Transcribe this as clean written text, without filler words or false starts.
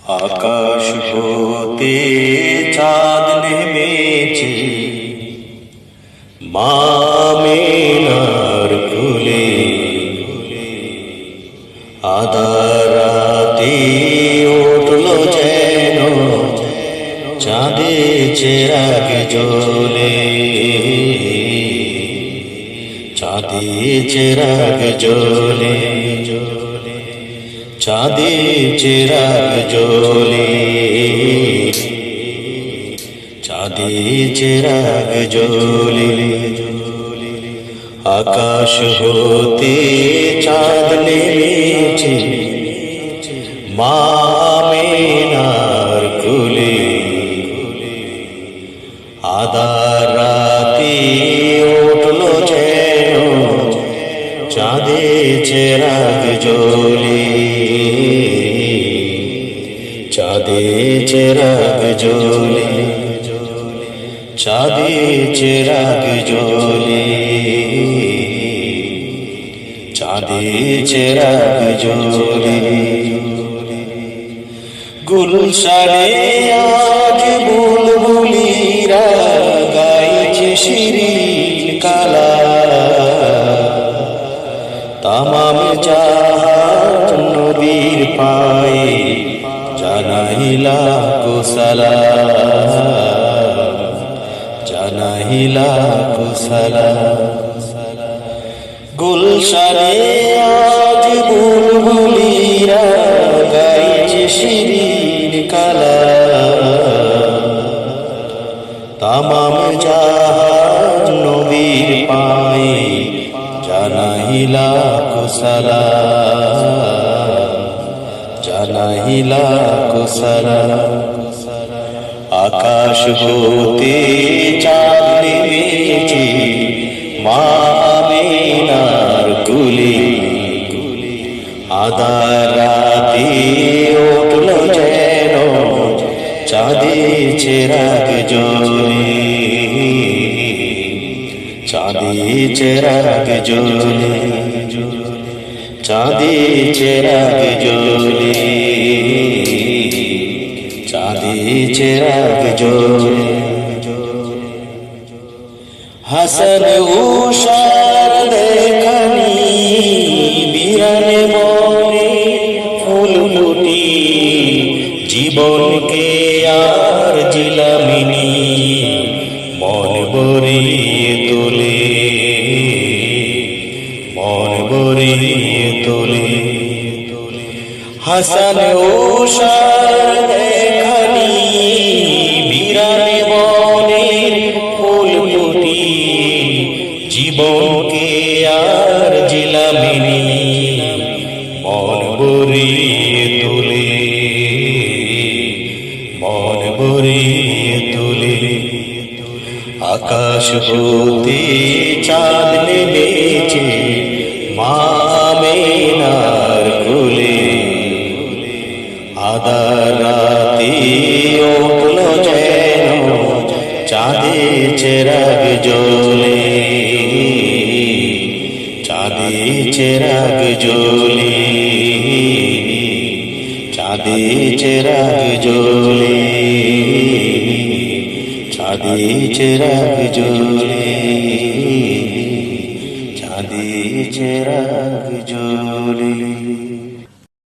আকাশ হতে চাঁদ নেমেছে মা আমিনার কোলে, আধার রাতে উঠল যেন চাঁদের চেরাগ জ্বলে, চাঁদের চেরাগ জ্বলে, চাঁদের চেরাগ জ্বলে, চাঁদের চেরাগ জ্বলে। আকাশ হতে চাঁদ নেমেছে মা আমিনার কোলে, আধার রাতে উঠল যেন চাঁদের চেরাগ জ্বলে, চাঁদের চেরাগ জ্বলে, চাঁদের চেরাগ জ্বলে, চাঁদের চেরাগ জ্বলে। গুলশানে আজ বুলবুলিরা গাইছে শিরিন কালা, তামাম জাহান নবীর পায়ে জানাইলা কুসালাম, জানাইলা কুসালাম। গুলশানে আজ বুলবুলিরা গাইছে শিরিন কালা, তামাম জাহান নবীর পায়ে জানাইলা কুসালাম, জানাইলা কুসালাম। আকাশ হতে চাঁদ নেমেছে মা আমিনার কোলে, আধার রাতে উঠল যেন চাঁদের চেরাগ জ্বলে, চাঁদের চেরাগ জ্বলে, চাঁদের চেরাগ জ্বলে, চাঁদের চেরাগ জ্বলে। হাসান উষার দেখানি বিরানে বনে ফুল ফুটি, জীবনকে আর জিলামিনি মন ভরিয়ে তোলে, মন ভরিয়ে তোলে। হাসান উষার দেখানি বিরানে বনে ফুল ফুটি, জীবনকে আর জিলামিনি মন ভরিয়ে তোলে, মন ভরিয়ে তোলে। আকাশ হতে চাঁদ নেমেছে মা আমিনার কোলে, আধার রাতে উঠল যেন চাঁদের চেরাগ জ্বলে, চাঁদের চেরাগ জ্বলে, চাঁদের চেরাগ জ্বলে, চাঁদের চেরাগ জ্বলে, চাঁদের চেরাগ জ্বলে।